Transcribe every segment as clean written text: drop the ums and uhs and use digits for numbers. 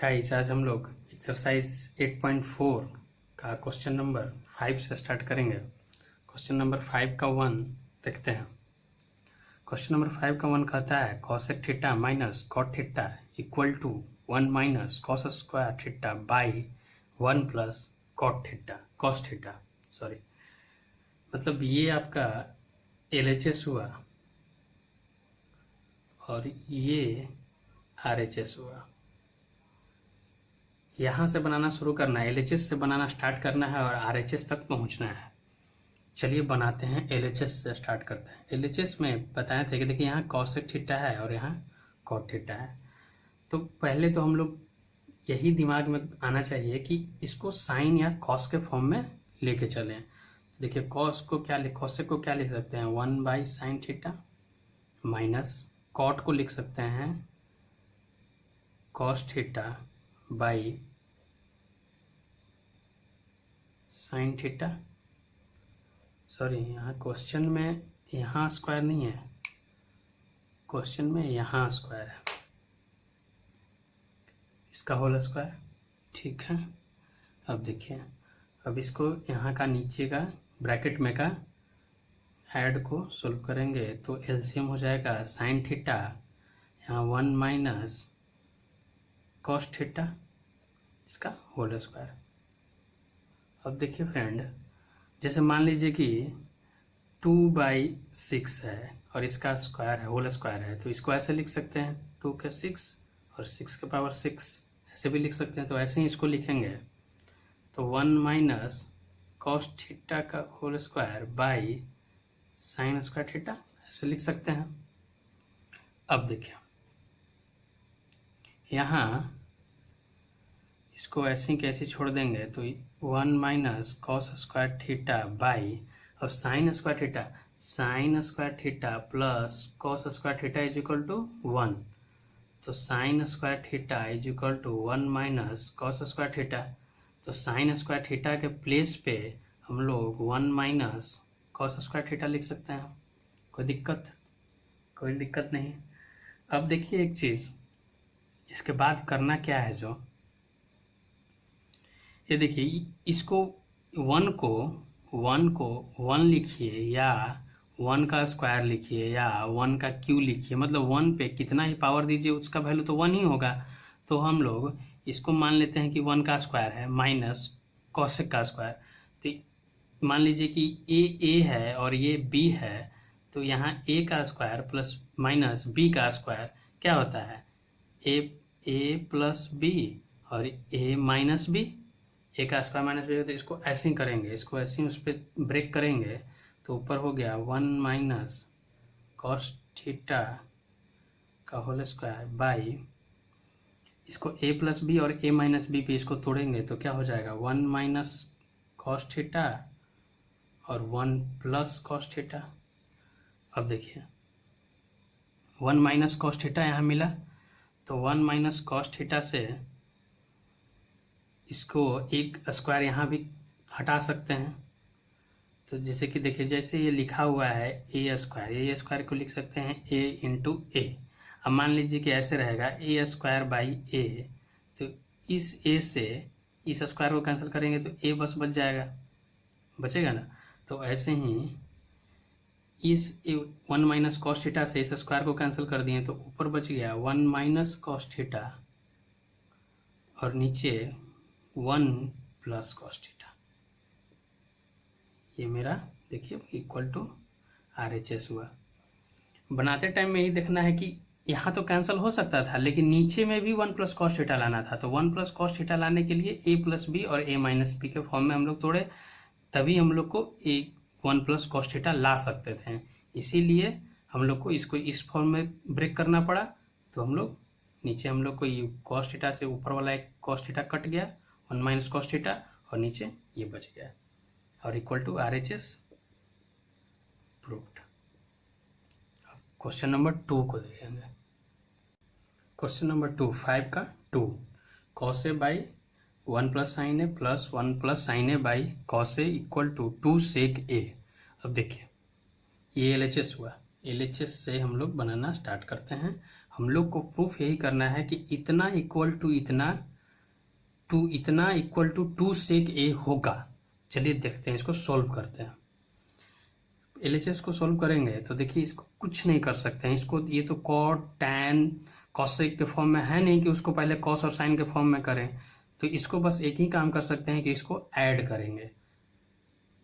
Guys आज हम लोग एक्सरसाइज 8.4 का क्वेश्चन नंबर 5 से स्टार्ट करेंगे। क्वेश्चन नंबर 5 का 1 देखते हैं। क्वेश्चन नंबर 5 का 1 कहता है cosec theta minus cot theta equal to 1 minus cos square theta by 1 plus cos theta sorry, मतलब ये आपका LHS हुआ और ये RHS हुआ। यहाँ से बनाना शुरू करना है, LHS से बनाना स्टार्ट करना है और RHS तक पहुँचना है। चलिए बनाते हैं, LHS से स्टार्ट करते हैं। LHS में बताए थे कि देखिए यहाँ cosec थीटा है और यहाँ cot थीटा है। तो पहले तो हम लोग यही दिमाग में आना चाहिए कि इसको साइन या cos के फॉर्म में लेके चलें। तो देखिए cosec को क्या लिख सकते हैं 1 by sine theta minus cot को लिख सकते हैं cos theta by sine theta. Sorry, यहाँ क्वेश्चन में यहाँ स्क्वायर नहीं है, क्वेश्चन में यहाँ स्क्वायर है, इसका होल स्क्वायर। ठीक है, अब देखिए, अब इसको यहाँ का नीचे का ब्रैकेट में का ऐड को सोल्व करेंगे तो एलसीएम हो जाएगा साइन थीटा यहाँ 1 माइनस कॉस थीटा इसका होल स्क्वायर। अब देखिए फ्रेंड, जैसे मान लीजिए कि 2/6 है और इसका स्क्वायर है, होल स्क्वायर है, तो इसको ऐसे लिख सकते हैं 2 के 6 और 6 के पावर 6 ऐसे भी लिख सकते हैं। तो ऐसे ही इसको लिखेंगे तो 1 माइनस कॉस थीटा का whole square by sine square theta ऐसे लिख सकते हैं। अब देखिए यहाँ इसको ऐसे ही कैसे छोड़ देंगे तो 1 minus cos square theta by, अब sine square theta plus cos square theta is equal to 1। तो sine square theta is equal to 1 minus cos square theta. तो साइन स्क्वायर थीटा के प्लेस पे हम लोग 1 माइनस कॉस स्क्वायर थीटा लिख सकते हैं। कोई दिक्कत नहीं। अब देखिए एक चीज़, इसके बाद करना क्या है, जो ये देखिए इसको 1 को 1 लिखिए या 1 का स्क्वायर लिखिए या 1 का क्यू लिखिए, मतलब 1 पे कितना ही पावर दीजिए उसका वैल्यू तो 1 ही होगा। तो हम लोग इसको मान लेते हैं कि 1 का स्क्वायर है माइनस कॉसेक का स्क्वायर। तो मान लीजिए कि ए है और ये बी है, तो यहाँ ए का स्क्वायर प्लस माइनस बी का स्क्वायर क्या होता है ए प्लस बी और ए माइनस बी, ए का स्क्वायर माइनस बी। तो इसको ऐसे ही करेंगे, इसको ऐसे ही उस पर ब्रेक करेंगे तो ऊपर हो गया 1 माइनस कॉस थीटा का होल स्क्वायर बाई, इसको ए प्लस बी और ए माइनस बी पे इसको तोड़ेंगे तो क्या हो जाएगा 1 माइनस कॉस थीटा और 1 प्लस कॉस थीटा। अब देखिए 1 माइनस कॉस थीटा यहाँ मिला, तो 1 माइनस कॉस थीटा से इसको एक स्क्वायर यहाँ भी हटा सकते हैं। तो जैसे कि देखिए, जैसे ये लिखा हुआ है ए स्क्वायर को लिख सकते हैं ए इंटू ए। अब मान लीजिए कि ऐसे रहेगा ए स्क्वायर बाई ए, तो इस ए से इस स्क्वायर को कैंसिल करेंगे तो ए बस बचेगा ना। तो ऐसे ही इस 1 माइनस कॉस थीटा से इस स्क्वायर को कैंसिल कर दिए तो ऊपर बच गया 1 माइनस कॉस थीटा और नीचे 1 प्लस कॉस थीटा। ये मेरा देखिए इक्वल टू RHS हुआ। बनाते टाइम में ही देखना है कि यहाँ तो कैंसिल हो सकता था, लेकिन नीचे में भी 1 प्लस कॉस थीटा लाना था। तो 1 प्लस कॉस थीटा लाने के लिए ए प्लस बी और ए माइनस बी के फॉर्म में हम लोग तोड़े, तभी हम लोग को 1 प्लस कॉस थीटा ला सकते थे। इसीलिए हम लोग को इसको इस फॉर्म में ब्रेक करना पड़ा। तो हम लोग नीचे हम लोग को ये कॉस थीटा से ऊपर वाला एक कॉस थीटा कट गया 1 माइनस कॉस थीटा और नीचे ये बच गया और equal to RHS proved. Question number 2 को देखेंगे। क्वेश्चन नंबर 2 5 का 2 cos A by 1 plus sine A plus 1 plus sine A by cos A equal to 2 sec A. अब देखिए ये LHS हुआ, LHS से हम लोग बनाना स्टार्ट करते हैं। हम लोग को प्रूफ यही करना है कि इतना इक्वल टू इतना इक्वल टू 2 सेक ए होगा। चलिए देखते हैं, इसको सोल्व करते हैं। LHS को सोल्व करेंगे तो देखिए इसको कुछ नहीं कर सकते हैं। इसको ये तो कॉट टैन कॉसेक के फॉर्म में है नहीं कि उसको पहले कॉस और साइन के फॉर्म में करें। तो इसको बस एक ही काम कर सकते हैं कि इसको ऐड करेंगे।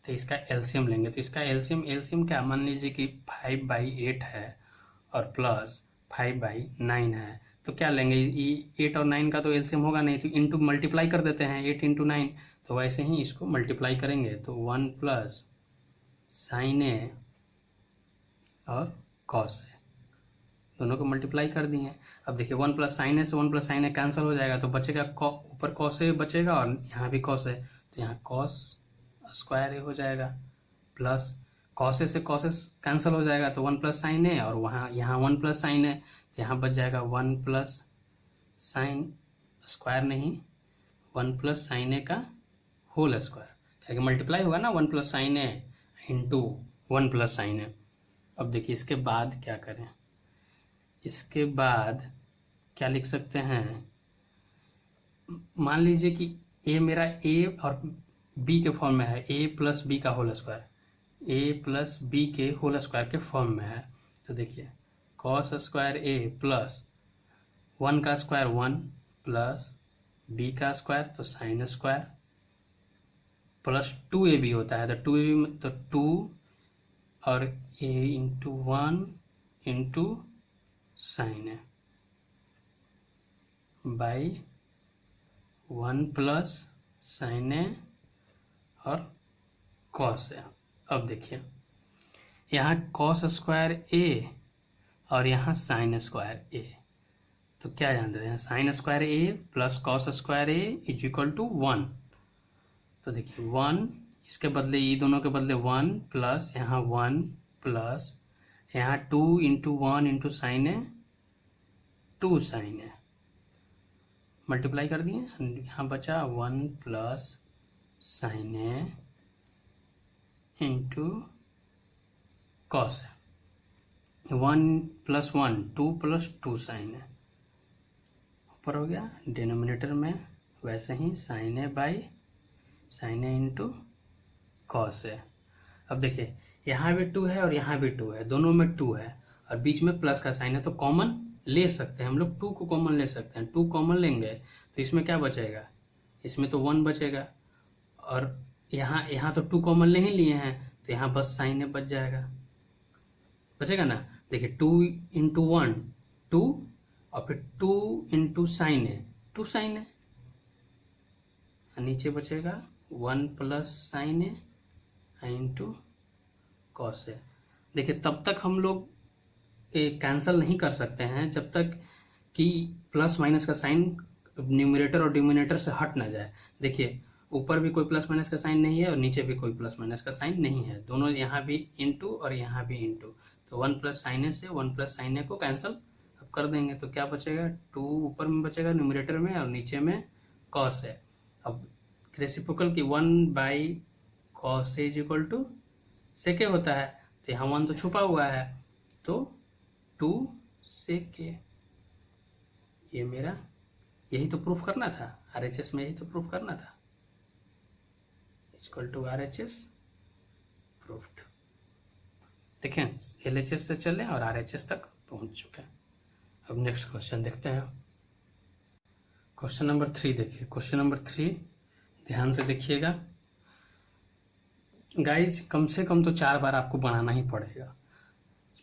तो इसका एलसीएम लेंगे। तो इसका एलसीएम क्या, मान लीजिए कि 5/8 है और प्लस 5/9 है। तो क्या लेंगे, 8 और 9 का तो एलसीएम होगा नहीं, तो इंटू मल्टीप्लाई कर देते हैं 8 × 9। तो वैसे ही इसको मल्टीप्लाई करेंगे तो 1 प्लस साइन ए और कॉस ए, दोनों को मल्टीप्लाई कर दिए। अब देखिए 1 प्लस साइन ए से 1 प्लस साइन ए कैंसिल हो जाएगा, तो बचेगा ऊपर कॉस ए बचेगा और यहाँ भी कॉस ए, तो यहाँ कॉस स्क्वायर ए हो जाएगा, प्लस कॉस ए से कॉस ए कैंसिल हो जाएगा तो 1 प्लस साइन ए, और वहाँ यहाँ 1 प्लस साइन ए, तो यहाँ बच जाएगा 1 प्लस साइन स्क्वायर नहीं 1 प्लस साइन ए का होल स्क्वायर, क्या मल्टीप्लाई होगा ना 1 plus sine a into 1 plus sine ए। अब देखिए इसके बाद क्या करें, इसके बाद क्या लिख सकते हैं, मान लीजिए कि ए मेरा ए और बी के फॉर्म में है, ए प्लस बी का whole square, A plus B के होल स्क्वायर के फॉर्म में है। तो देखिए कॉस स्क्वायर ए प्लस 1 का स्क्वायर 1 प्लस बी का स्क्वायर तो साइन स्क्वायर प्लस 2ab होता है, तो 2ab तो 2 और a into 1 into sine A by 1 plus sine a और कॉस ए। अब देखिए यहाँ कॉस स्क्वायर ए और यहाँ साइन स्क्वायर ए, तो क्या जानते हैं, sine square A plus cos square A is equal to 1। तो देखिए 1 इसके बदले, ये दोनों के बदले 1 प्लस यहाँ 1 प्लस यहाँ 2 into 1 into sine a 2 sine a, multiply कर दिए, यहाँ बचा 1 plus sine a into cos, 1 plus 1 2 plus 2 sine a, ऊपर हो गया डिनोमिनेटर में वैसे ही sine A by sine a into cos a. अब देखिए यहाँ भी 2 है और यहाँ भी 2 है, दोनों में 2 है और बीच में प्लस का साइन है, तो कॉमन ले सकते हैं हम लोग, 2 को कॉमन ले सकते हैं। 2 कॉमन लेंगे तो इसमें क्या बचेगा, इसमें तो 1 बचेगा, और यहाँ तो 2 कॉमन ले ही लिए हैं, तो यहाँ बस साइन ए बच जाएगा, बचेगा ना। देखिए 2 इंटू 1 2 और फिर 2 इंटू साइन ए 2 साइन ए, नीचे बचेगा 1 plus sine a into cos ए। देखिए तब तक हम लोग कैंसिल नहीं कर सकते हैं जब तक कि प्लस माइनस का साइन न्यूमरेटर और डिनोमिनेटर से हट ना जाए। देखिए ऊपर भी कोई प्लस माइनस का साइन नहीं है और नीचे भी कोई प्लस माइनस का साइन नहीं है, दोनों यहाँ भी इंटू और यहाँ भी इंटू, तो 1 प्लस साइन ए से 1 प्लस साइन ए को कैंसिल अब कर देंगे, तो क्या बचेगा, 2 ऊपर में बचेगा न्यूमरेटर में और नीचे में कॉस है। अब रेसिप्रोकल की 1 by cos A is equal to sec होता है, तो यहाँ 1 तो छुपा हुआ है, तो 2 सेके, ये मेरा यही तो प्रूफ करना था, RHS में यही तो प्रूफ करना था, इक्वल टू RHS प्रूफ्ड। देखें LHS से चले और RHS तक पहुंच चुके हैं। अब नेक्स्ट क्वेश्चन देखते हैं, क्वेश्चन नंबर 3 देखिए। क्वेश्चन नंबर 3 ध्यान से देखिएगा गाइज, कम से कम तो 4 बार आपको बनाना ही पड़ेगा,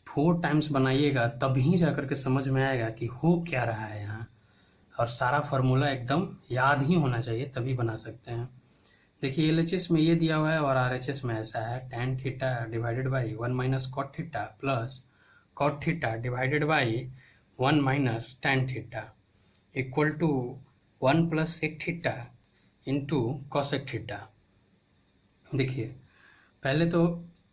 4 टाइम्स बनाइएगा तभी जाकर के समझ में आएगा कि हो क्या रहा है यहाँ, और सारा फार्मूला एकदम याद ही होना चाहिए तभी बना सकते हैं। देखिए LHS में ये दिया हुआ है और RHS में ऐसा है, tan theta divided by 1 minus cot theta plus cot theta divided by 1 minus tan theta equal to 1 plus sec theta into cosec theta. देखिए पहले तो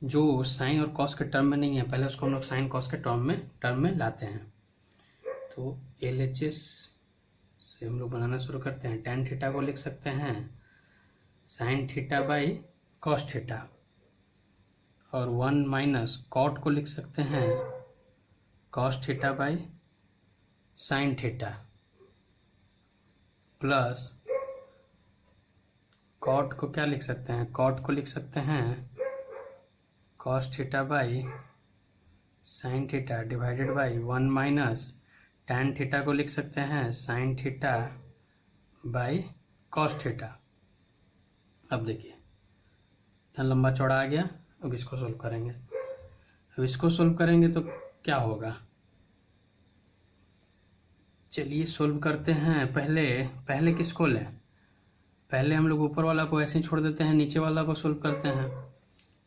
जो साइन और कॉस के टर्म में नहीं है, पहले उसको हम लोग साइन कॉस के टर्म में लाते हैं। तो LHS से हम लोग बनाना शुरू करते हैं। tan थीटा को लिख सकते हैं sine theta by cos theta और 1 माइनस कॉट को लिख सकते हैं cos theta by sine theta plus cot को क्या लिख सकते हैं, कॉट को लिख सकते हैं cos theta by sine theta divided by 1 minus tan theta को लिख सकते हैं sine theta by cos theta. अब देखिए इतना लंबा चौड़ा आ गया। अब इसको सोल्व करेंगे। अब इसको सोल्व करेंगे तो क्या होगा, चलिए सोल्व करते हैं। पहले किसको लें, पहले हम लोग ऊपर वाला को ऐसे ही छोड़ देते हैं, नीचे वाला को सोल्व करते हैं।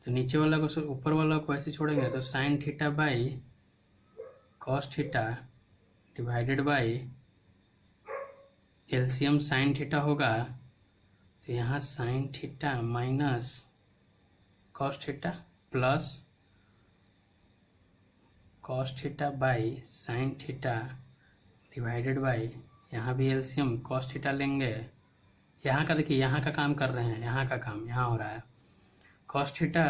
तो नीचे वाला को ऊपर वाला को ऐसे छोड़ेंगे तो sine theta by cos theta divided by LCM sine theta होगा। तो यहाँ sign theta minus cos theta plus cos theta by sine theta divided by, यहाँ भी एलसीएम कॉस थीटा लेंगे। यहाँ का देखिए, यहाँ का काम कर रहे हैं, यहाँ का काम यहाँ हो रहा है कॉस थीटा,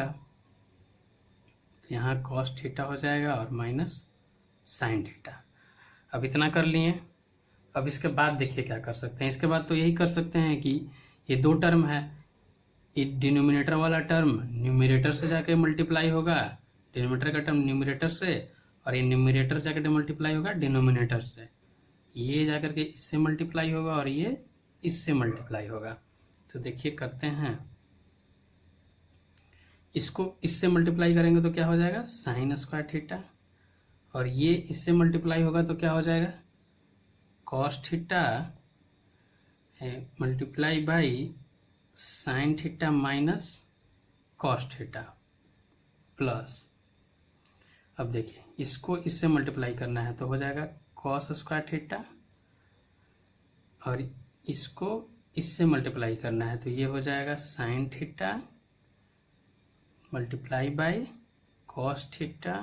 तो यहाँ कॉस थीटा हो जाएगा और माइनस साइन थीटा। अब इतना कर लिए। अब इसके बाद देखिए क्या कर सकते हैं। इसके बाद तो यही कर सकते हैं कि ये दो टर्म है, ये डिनोमिनेटर वाला टर्म न्यूमरेटर से जाके मल्टीप्लाई होगा, डिनोमिनेटर का टर्म न्यूमरेटर से, और ये न्यूमरेटर जाकर मल्टीप्लाई होगा डिनोमिनेटर से। ये जाकर के इससे मल्टीप्लाई होगा और ये इससे मल्टीप्लाई होगा। तो देखिए करते हैं, इसको इससे मल्टीप्लाई करेंगे तो क्या हो जाएगा साइन स्क्वायर थीटा, और ये इससे मल्टीप्लाई होगा तो क्या हो जाएगा cos theta multiply by sine theta minus cos theta plus, अब देखिए इसको इससे मल्टीप्लाई करना है तो हो जाएगा कॉस स्क्वायर थीटा, और इसको इससे मल्टीप्लाई करना है तो ये हो जाएगा sine theta multiply by cos theta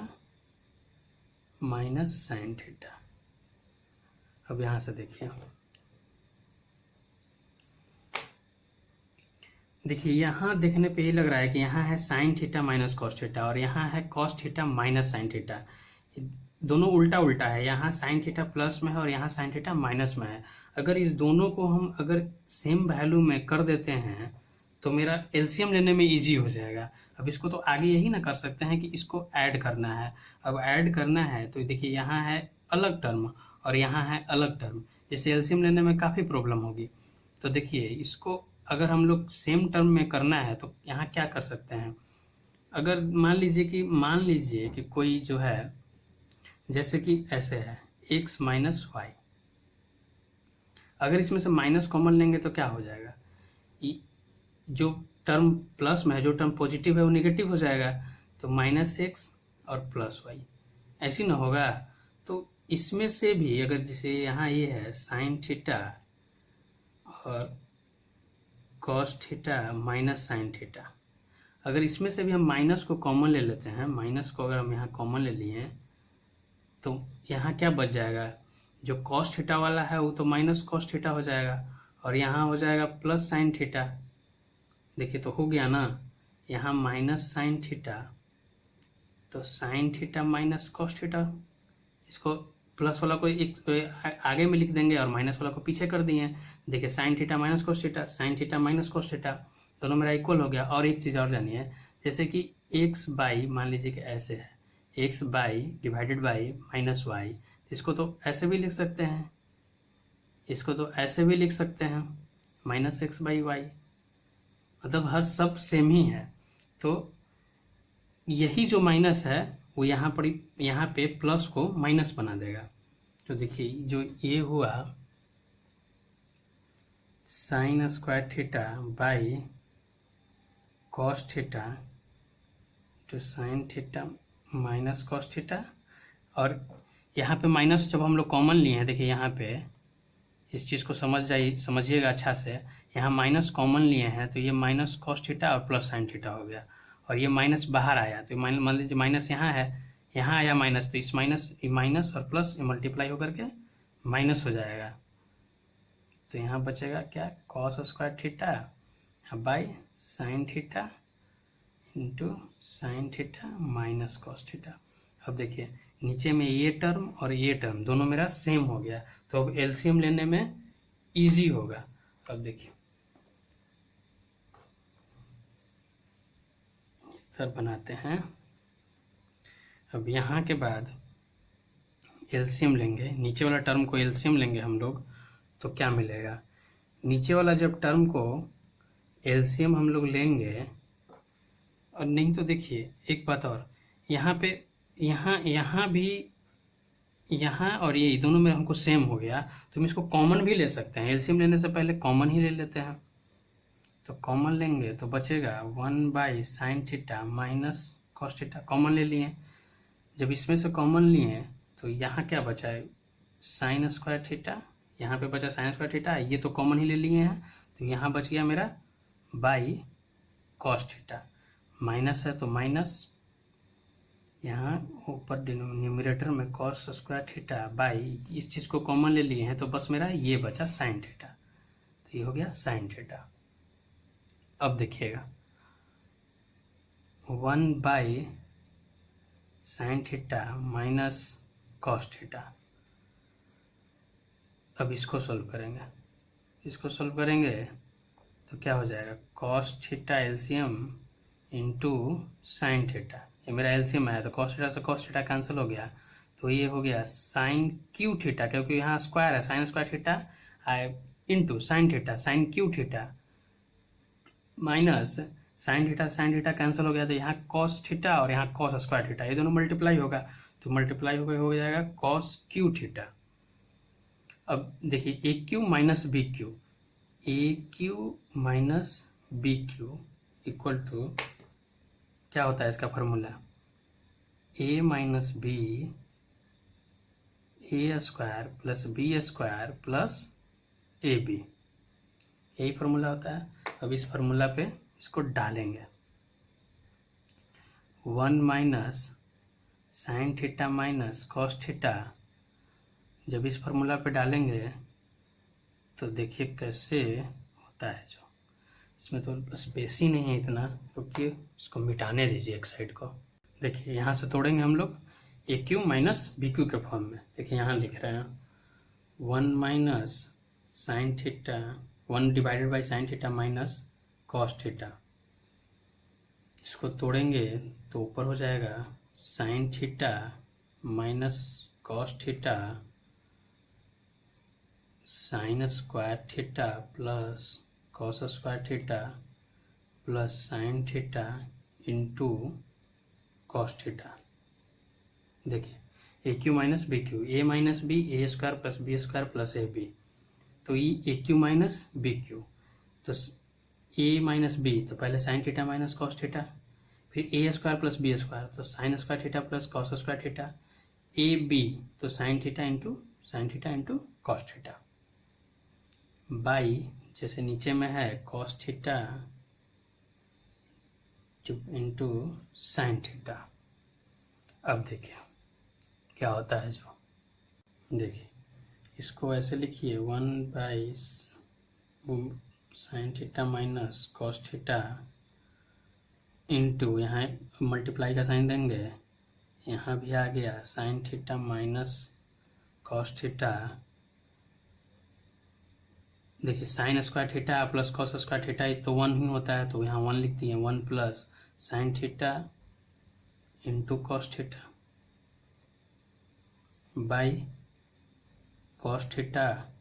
minus sine theta. अब यहाँ से देखिए यहाँ देखने पे ही लग रहा है कि यहाँ है sign theta minus cos theta और यहाँ है cos theta minus sine theta. दोनों उल्टा उल्टा है, यहाँ साइन थीटा प्लस में है और यहाँ साइन थीटा माइनस में है। अगर इस दोनों को हम अगर सेम वैल्यू में कर देते हैं तो मेरा एलसीएम लेने में इजी हो जाएगा। अब इसको तो आगे यही ना कर सकते हैं कि इसको ऐड करना है। अब ऐड करना है तो देखिए यहाँ है अलग टर्म और यहाँ है अलग टर्म, जैसे एलसीएम लेने में काफ़ी प्रॉब्लम होगी। तो देखिए इसको अगर हम लोग सेम टर्म में करना है तो यहाँ क्या कर सकते हैं, अगर मान लीजिए कि कोई जो है जैसे कि ऐसे है x माइनस वाई, अगर इसमें से माइनस कॉमन लेंगे तो क्या हो जाएगा, जो टर्म प्लस में है जो टर्म पॉजिटिव है वो नेगेटिव हो जाएगा, तो माइनस एक्स और प्लस वाई ऐसी ना होगा। तो इसमें से भी अगर जैसे यहाँ ये है साइन थीटा और cos theta minus sine theta, अगर इसमें से भी हम माइनस को कॉमन ले लेते हैं, माइनस को अगर हम यहाँ कॉमन ले लिए तो यहाँ क्या बच जाएगा, जो कॉस थीटा वाला है वो तो माइनस कॉस थीटा हो जाएगा और यहाँ हो जाएगा प्लस साइन थीटा। देखिए तो हो गया ना, यहाँ माइनस साइन थीटा तो sine theta minus cos theta, इसको प्लस वाला को एक आगे में लिख देंगे और माइनस वाला को पीछे कर दिए। देखिए sign theta minus cos theta, sign theta minus cos theta, दोनों मेरा इक्वल हो गया। और एक चीज़ और जानिए, जैसे कि एक्स बाई मान लीजिए कि ऐसे है x by divided by minus y, इसको तो ऐसे भी लिख सकते हैं, इसको तो ऐसे भी लिख सकते हैं माइनस एक्स बाई वाई, मतलब हर सब सेम ही है। तो यही जो माइनस है वो यहाँ पे प्लस को माइनस बना देगा। तो देखिए जो ये हुआ sine square theta by cos theta तो sine theta minus cos theta, और यहाँ पे माइनस जब हम लोग कॉमन लिए हैं, देखिए यहाँ पे इस चीज़ को समझिएगा अच्छा से, यहाँ माइनस कॉमन लिए हैं तो ये माइनस कॉस थीटा और प्लस साइन थीटा हो गया, और ये माइनस बाहर आया तो मान लीजिए माइनस यहाँ है, यहाँ आया माइनस, तो इस माइनस और प्लस मल्टीप्लाई होकर के माइनस हो जाएगा। तो यहाँ बचेगा क्या, cos square theta by sine theta, into sine theta minus cos theta. अब देखिए नीचे में ये टर्म और ये टर्म दोनों मेरा सेम हो गया, तो अब एलसीएम लेने में इजी होगा। अब देखिए इस तरह बनाते हैं। अब यहाँ के बाद एलसीएम लेंगे, नीचे वाला टर्म को एलसीएम लेंगे हम लोग, तो क्या मिलेगा, नीचे वाला जब टर्म को एलसीएम हम लोग लेंगे, और नहीं तो देखिए एक बात और, यहाँ पे यहाँ भी, यहाँ और ये दोनों में हमको सेम हो गया, तो हम इसको कॉमन भी ले सकते हैं। एलसीएम लेने से पहले कॉमन ही ले लेते हैं, तो कॉमन लेंगे तो बचेगा 1/sin theta minus cos theta, common ले लिए। जब इसमें से कॉमन लिए तो यहाँ क्या बचा है, साइन स्क्वायर थीटा, यहाँ पे बचा साइन स्क्वायर थीटा, ये तो कॉमन ही ले लिए हैं, तो यहाँ बच गया मेरा बाई कॉस थीटा, माइनस है तो माइनस, यहाँ ऊपर न्यूमरेटर में कॉस स्क्वायर थीटा बाई, इस चीज़ को कॉमन ले लिए हैं तो बस मेरा ये बचा साइन थीटा, तो ये हो गया साइन थीटा। अब देखिएगा 1/sin theta minus cos theta. अब इसको सॉल्व करेंगे, इसको सॉल्व करेंगे तो क्या हो जाएगा, cos theta LCM into sine theta, ये मेरा एलसीएम आया तो कॉस थीटा से कॉस थीटा कैंसिल हो गया, तो ये हो गया साइन क्यू थीटा, क्योंकि यहाँ स्क्वायर है, sine square theta into sine theta, sine cube theta minus sine theta cancel हो गया, तो यहाँ कॉस थीटा और यहाँ कॉस स्क्वायर थीटा, ये दोनों मल्टीप्लाई होगा, तो मल्टीप्लाई हो जाएगा कॉस क्यू थीटा। अब देखिए a cube minus b cube, a cube minus b cube equal to क्या होता है इसका formula, a minus b a square plus b square plus a b, यही फार्मूला होता है। अब इस फार्मूला पे इसको डालेंगे, 1 minus sine theta minus cos theta, जब इस फार्मूला पे डालेंगे तो देखिए कैसे होता है, जो इसमें तो स्पेस ही नहीं है इतना, क्योंकि इसको मिटाने दीजिए एक साइड को। देखिए यहाँ से तोड़ेंगे हम लोग a cube minus b cube के फॉर्म में, देखिए यहाँ लिख रहे हैं 1 minus sine theta 1 divided by sine theta minus cos theta, इसको तोड़ेंगे तो ऊपर हो जाएगा sine theta minus cos theta sine square theta plus cos square theta plus sine theta into cos theta. देखिए a cube minus b cube, a minus b a square plus b square plus a b, तो ये a cube minus b cube, तो a minus b तो पहले sine theta minus cos theta, फिर a square plus b square तो sine square theta plus cos square theta, a b तो sine theta into cos theta, by जैसे नीचे में है cos theta into sine theta. अब देखिए क्या होता है, जो देखिए इसको ऐसे लिखिए 1/sin theta minus cos theta into, यहाँ मल्टीप्लाई का साइन देंगे, यहाँ भी आ गया sine theta minus cos theta, देखिए sine square theta plus cos square theta तो 1 ही होता है, तो यहाँ 1 लिख दिए, 1 plus sine theta into cos theta by cos theta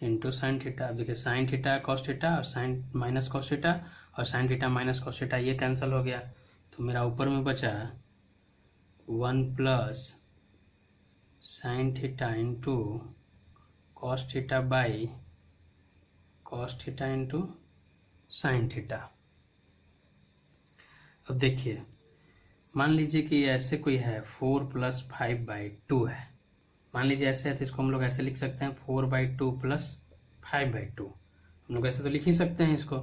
into sine theta. अब देखिए साइन थीटा कॉस थीटा और साइन माइनस कॉस थीटा और sign theta minus cos theta ये कैंसिल हो गया, तो मेरा ऊपर में बचा 1 plus sine theta into cos theta by cos theta into sine theta. अब देखिए मान लीजिए कि ऐसे कोई है 4 + 5/2 है, मान लीजिए ऐसे है तो इसको हम लोग ऐसे लिख सकते हैं 4/2 + 5/2, हम लोग ऐसे तो लिख ही सकते हैं इसको।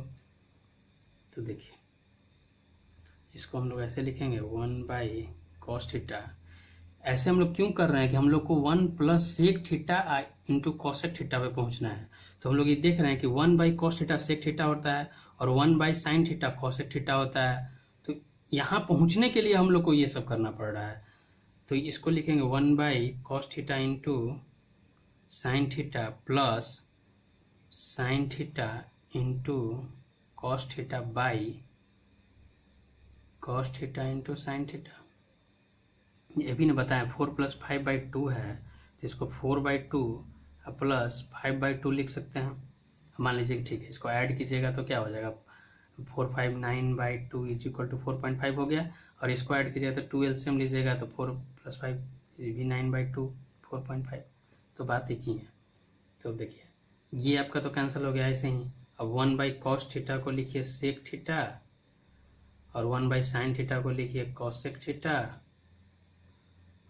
तो देखिए इसको हम लोग ऐसे लिखेंगे 1/cos थीटा। ऐसे हम लोग क्यों कर रहे हैं कि हम लोग को 1 + sec theta into cosec theta पे पहुंचना है, तो हम लोग ये देख रहे हैं कि 1/cos थीटा sec थीटा होता है और 1/sin थीटा cosec थीटा होता है, तो यहाँ पहुँचने के लिए हम लोग को ये सब करना पड़ रहा है। तो इसको लिखेंगे 1/cos theta into sine theta plus sine theta into cos theta by cos theta into sine theta. ये भी ने बताया 4 + 5/2 है, तो इसको 4/2 प्लस 5/2 लिख सकते हैं। मान लीजिए कि ठीक है, इसको ऐड कीजिएगा तो क्या हो जाएगा, 4 5 9/2 = 4.5 हो गया। और इसको ऐड कीजिएगा तो 2 एलसीएम लीजिएगा तो 4 + 5 ये भी 9/2 4.5। तो बात एक ही है। तो देखिए ये आपका तो कैंसिल हो गया ऐसे ही। अब 1/cos थीटा को लिखिए सेक थीटा और 1/sin थीटा को लिखिए कॉसेक थीटा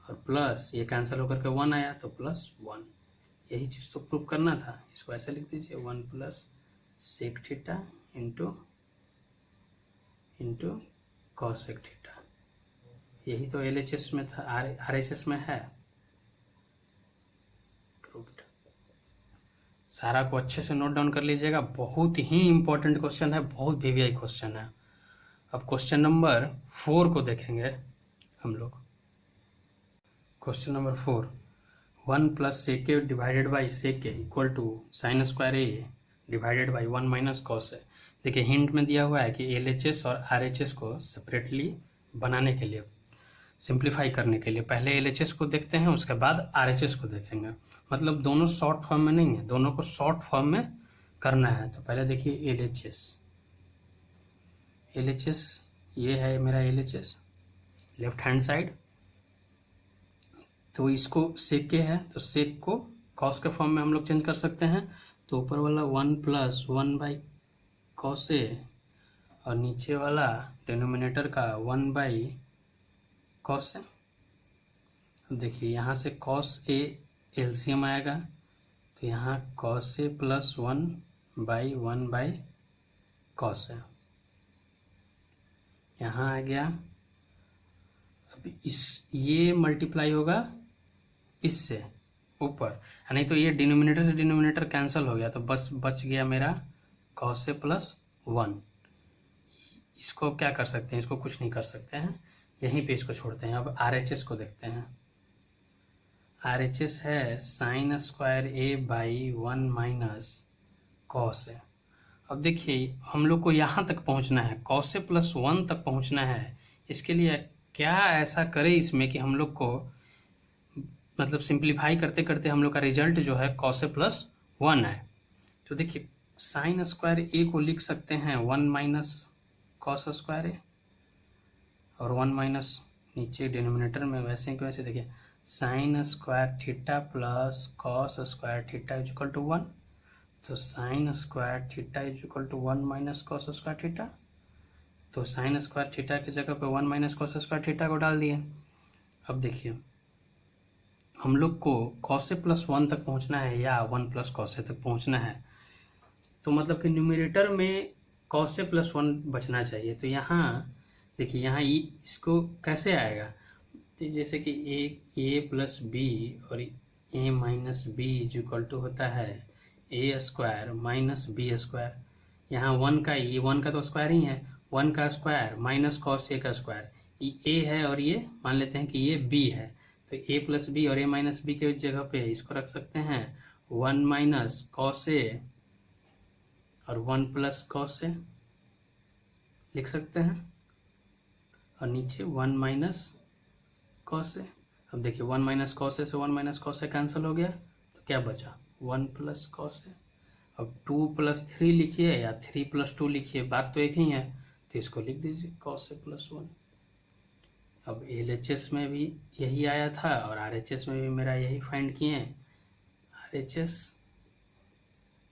और प्लस ये कैंसिल होकर के 1 आया तो +1। यही चीज़ तो प्रूव करना था। इसको ऐसे लिख दीजिए 1 + sec theta into cosec theta. यही तो LHS में था, RHS में है। प्रूव्ड। सारा को अच्छे से नोट डाउन कर लीजिएगा, बहुत ही इंपॉर्टेंट क्वेश्चन है, बहुत VVI क्वेश्चन है। अब क्वेश्चन नंबर 4 को देखेंगे हम लोग। Question number 4, 1 + sec a divided by sec a = sin² a divided by 1 - cos a। देखिए हिंट में दिया हुआ है कि LHS और RHS को सेपरेटली बनाने के लिए, सिंप्लीफाई करने के लिए पहले LHS को देखते हैं, उसके बाद RHS को देखेंगे। मतलब दोनों शॉर्ट फॉर्म में नहीं है, दोनों को शॉर्ट फॉर्म में करना है। तो पहले देखिए LHS ये है मेरा LHS लेफ्ट हैंड साइड। तो इसको सेक है तो सेक को कॉस के फॉर्म में हम लोग चेंज कर सकते हैं। तो ऊपर वाला 1 + 1/cos a और नीचे वाला डिनोमिनेटर का 1/cos a। अब देखिए यहाँ से cos a एलसीएम आएगा तो यहाँ cos a + 1/1/cos a यहाँ आ गया। अब ये मल्टीप्लाई होगा इससे ऊपर, नहीं तो ये डिनोमिनेटर से डिनोमिनेटर कैंसिल हो गया तो बस बच गया मेरा cos a + 1। इसको क्या कर सकते हैं, इसको कुछ नहीं कर सकते हैं, यहीं पे इसको छोड़ते हैं। अब RHS को देखते हैं। RHS है sin² a/1 - cos a। अब देखिए हम लोग को यहाँ तक पहुँचना है, cos a + 1 तक पहुँचना है। इसके लिए क्या ऐसा करें इसमें कि हम लोग को मतलब सिंप्लीफाई करते करते हम लोग का रिजल्ट जो है cos a + 1 है। तो देखिए sin² a को लिख सकते हैं 1 - cos² a और 1 - नीचे डिनोमिनेटर में वैसे कि वैसे देखिए sin² theta plus cos² theta = 1। तो sin² थीटा = 1 - cos² थीटा। तो sin² थीटा की जगह पे 1 - cos² थीटा को डाल दिए। अब देखिए हम लोग को cos a + 1 तक पहुंचना है या 1 + cos a तक पहुंचना है। तो मतलब कि न्यूमरेटर में cos a + 1 बचना चाहिए। तो यहाँ देखिए यहाँ इसको कैसे आएगा, तो जैसे कि a + b और a - b = होता है a² - b²। यहाँ 1 का तो स्क्वायर ही है, 1 का स्क्वायर - cos a का स्क्वायर। ये a है और ये मान लेते हैं कि ये b है। तो a + b और a - b के जगह पे इसको रख सकते हैं 1 - cos a और 1 + cos a लिख सकते हैं और नीचे 1 - cos a। अब देखिए 1 - cos a से 1 - cos a कैंसिल हो गया तो क्या बचा 1 + cos a। अब 2 + 3 लिखिए या 3 + 2 लिखिए, बात तो एक ही है। तो इसको लिख दीजिए cos a + 1। अब LHS में भी यही आया था और RHS में भी मेरा यही फाइंड किए। RHS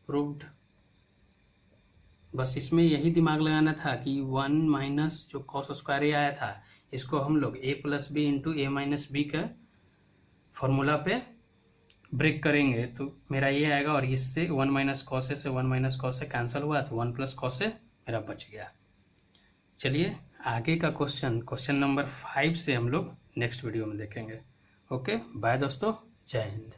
proved. बस इसमें यही दिमाग लगाना था कि 1 - जो cos² a आया था इसको हम लोग a + b × a - b का फॉर्मूला पे ब्रेक करेंगे तो मेरा ये आएगा। और इससे 1 - cos a से 1 - cos a कैंसिल हुआ तो 1 + cos a मेरा बच गया। चलिए आगे का क्वेश्चन नंबर 5 से हम लोग नेक्स्ट वीडियो में देखेंगे। ओके बाय दोस्तों, जय हिंद।